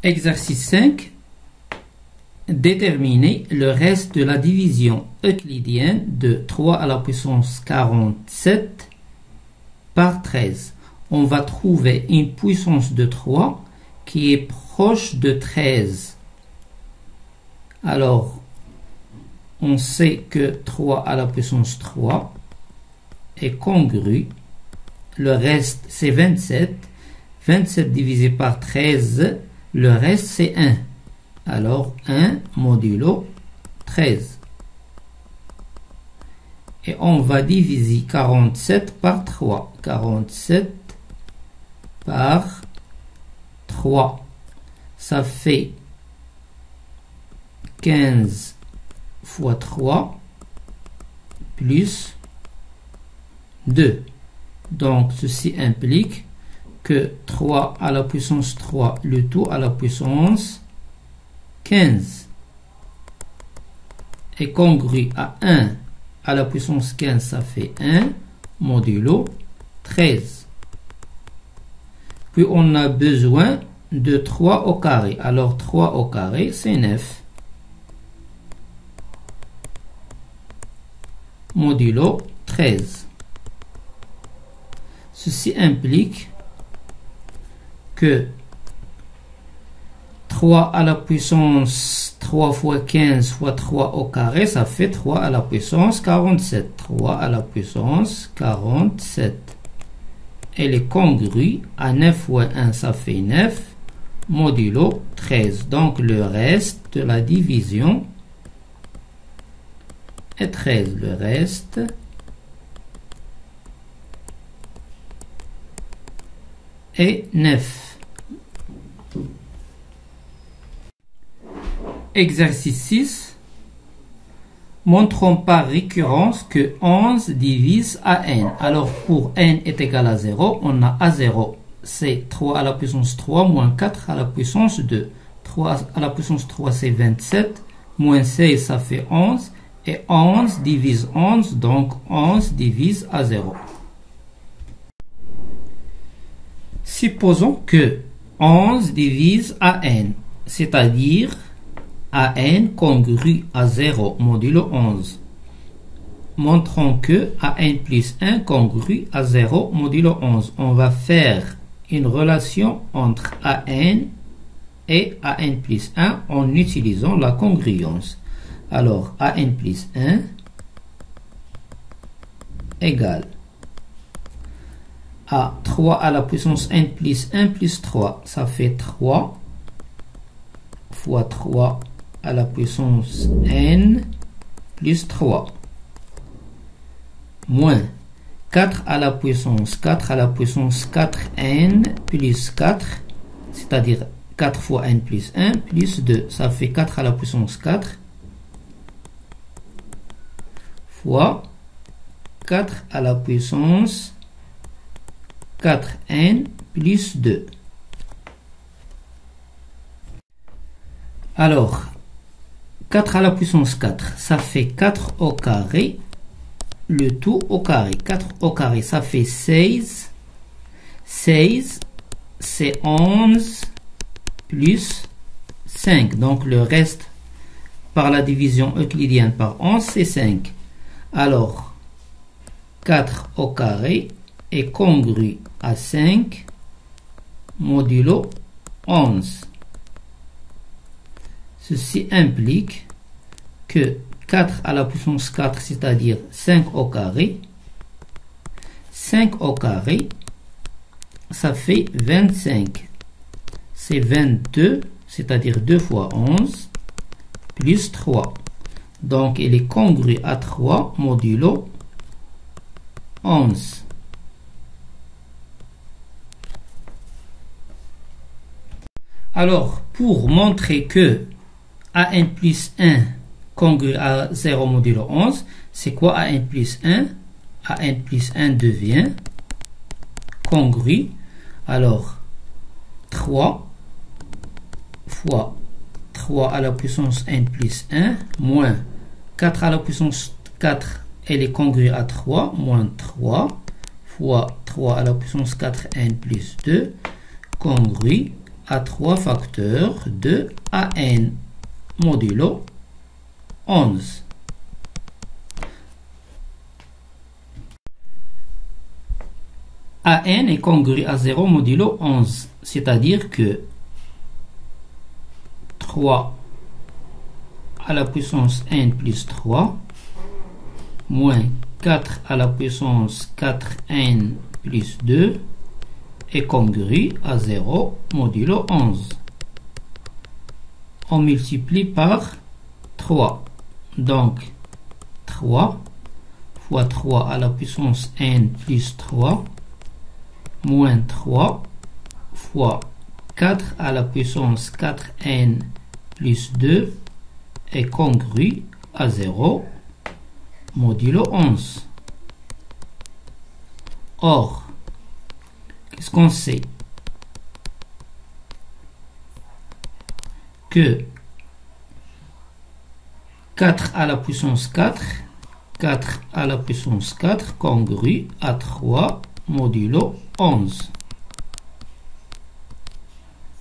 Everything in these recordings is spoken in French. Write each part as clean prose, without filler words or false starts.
Exercice 5. Déterminer le reste de la division euclidienne de 3 à la puissance 47 par 13. On va trouver une puissance de 3 qui est proche de 13. Alors, on sait que 3 à la puissance 3 est congru. Le reste, c'est 27. 27 divisé par 13, le reste, c'est 1. Alors, 1 modulo 13. Et on va diviser 47 par 3. 47 par 3. Ça fait 15 fois 3 plus 2. Donc, ceci implique que 3 à la puissance 3, le tout à la puissance 15 est congru à 1 à la puissance 15, ça fait 1 modulo 13. Puis on a besoin de 3 au carré. Alors 3 au carré, c'est 9 modulo 13. Ceci implique que 3 à la puissance 3 fois 15 fois 3 au carré, ça fait 3 à la puissance 47. 3 à la puissance 47. Elle est congrue à 9 fois 1, ça fait 9, modulo 13. Donc le reste de la division est 13. Le reste est 9. Exercice 6. Montrons par récurrence que 11 divise à n. Alors, pour n est égal à 0, on a A0. C'est 3 à la puissance 3 moins 4 à la puissance 2. 3 à la puissance 3, c'est 27. Moins 16, ça fait 11. Et 11 divise 11, donc 11 divise à 0. Supposons que 11 divise à n, c'est-à-dire AN congru à 0 modulo 11. Montrons que AN plus 1 congru à 0 modulo 11. On va faire une relation entre AN et AN plus 1 en utilisant la congruence. Alors, AN plus 1 égale à 3 à la puissance n plus 1 plus 3. Ça fait 3 fois 3 à la puissance n plus 3 moins 4 à la puissance 4n plus 4, c'est-à-dire 4 fois n plus 1 plus 2. Ça fait 4 à la puissance 4 fois 4 à la puissance 4n plus 2. Alors, 4 à la puissance 4, ça fait 4 au carré, le tout au carré. 4 au carré, ça fait 16. 16, c'est 11 plus 5. Donc, le reste par la division euclidienne par 11, c'est 5. Alors, 4 au carré est congru à 5 modulo 11. Ceci implique que 4 à la puissance 4, c'est-à-dire 5 au carré, 5 au carré, ça fait 25. C'est 22, c'est-à-dire 2 fois 11, plus 3. Donc, il est congru à 3 modulo 11. Alors, pour montrer que AN plus 1 congru à 0 modulo 11, c'est quoi AN plus 1? AN plus 1 devient congru. Alors, 3 fois 3 à la puissance n plus 1 moins 4 à la puissance 4, elle est congrue à 3, moins 3 fois 3 à la puissance 4n plus 2, congru à 3 facteurs de AN modulo 11. AN est congru à 0 modulo 11, c'est-à-dire que 3 à la puissance n plus 3 moins 4 à la puissance 4n plus 2 est congru à 0 modulo 11. On multiplie par 3. Donc 3 fois 3 à la puissance n plus 3 moins 3 fois 4 à la puissance 4n plus 2 est congru à 0 modulo 11. Or, qu'est-ce qu'on sait? Que 4 à la puissance 4 à la puissance 4 congru à 3 modulo 11.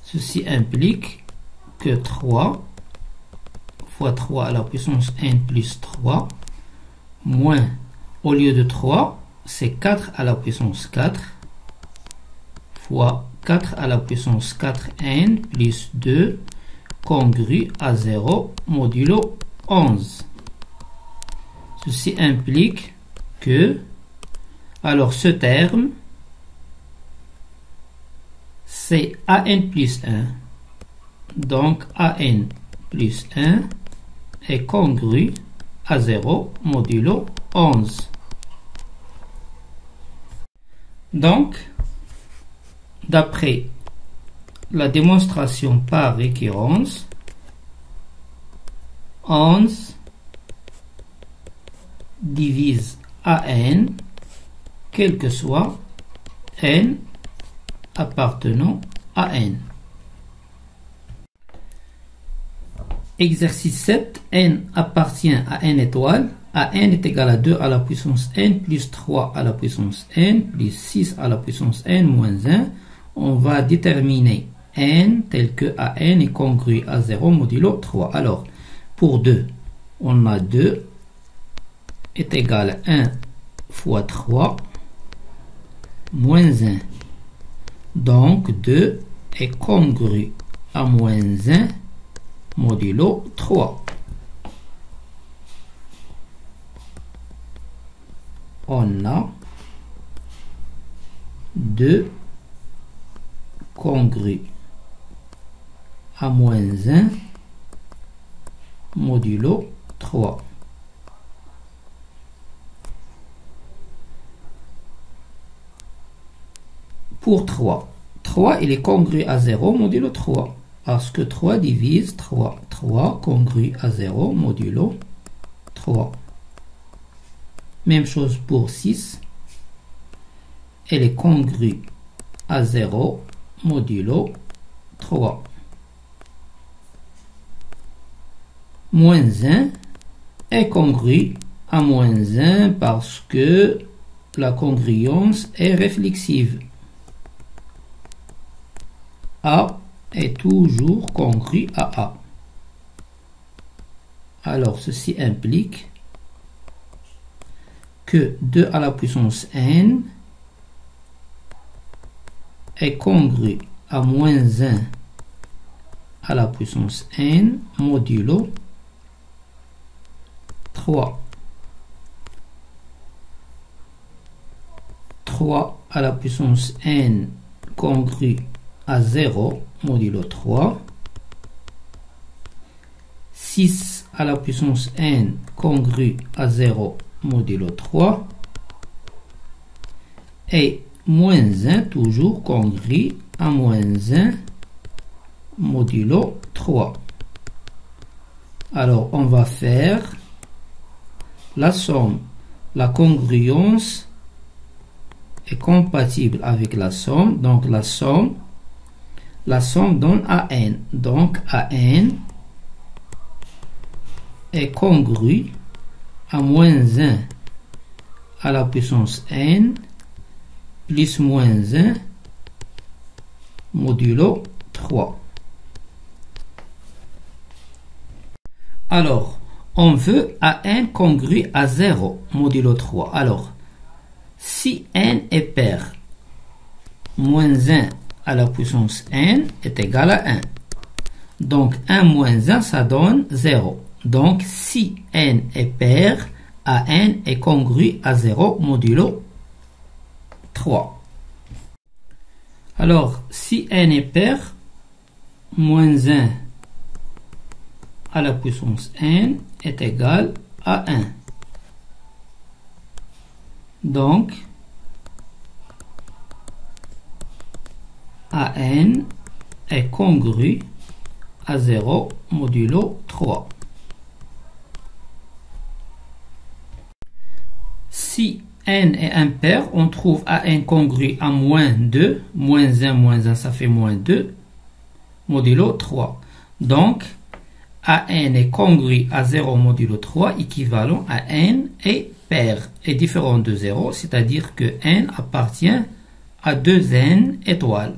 Ceci implique que 3 fois 3 à la puissance n plus 3 moins, au lieu de 3, c'est 4 à la puissance 4 fois 4 à la puissance 4n plus 2 congru à 0 modulo 11. Ceci implique que, alors ce terme, c'est AN plus 1. Donc AN plus 1 est congru à 0 modulo 11. Donc, d'après la démonstration par récurrence, 11 divise AN, quel que soit n appartenant à n. Exercice 7, n appartient à n étoile, à n est égal à 2 à la puissance n plus 3 à la puissance n plus 6 à la puissance n moins 1. On va déterminer n tel que a n est congru à 0 modulo 3. Alors, pour 2, on a 2 est égal à 1 fois 3 moins 1. Donc, 2 est congru à moins 1 modulo 3. On a 2 congru à moins 1 modulo 3. Pour 3, 3 il est congru à 0 modulo 3. Parce que 3 divise 3. 3 congru à 0 modulo 3. Même chose pour 6. Elle est congrue à 0 modulo 3. Moins 1 est congru à moins 1 parce que la congruence est réflexive. A est toujours congru à A. Alors, ceci implique que 2 à la puissance n est congru à moins 1 à la puissance n modulo 3. 3 à la puissance n congru à 0 modulo 3. 6 à la puissance n congru à 0 modulo 3. Et moins 1 toujours congru à moins 1 modulo 3. Alors on va faire la somme. La congruence est compatible avec la somme. Donc la somme donne AN. Donc AN est congru à moins 1 à la puissance n plus moins 1 modulo 3. 3. Alors, on veut AN congru à 0 modulo 3. Alors, si n est pair, moins 1 à la puissance n est égal à 1. Donc, 1 moins 1, ça donne 0. Donc, si n est pair, AN est congru à 0 modulo 3. Alors, si n est pair, moins 1 à la puissance n est égal à 1. Donc, AN est congru à 0 modulo 3. Si n est impair, on trouve AN congru à moins 2. Moins 1, ça fait moins 2 modulo 3. Donc, AN est congru à 0 modulo 3 équivalent à n est pair et différent de 0, c'est-à-dire que n appartient à 2n étoiles.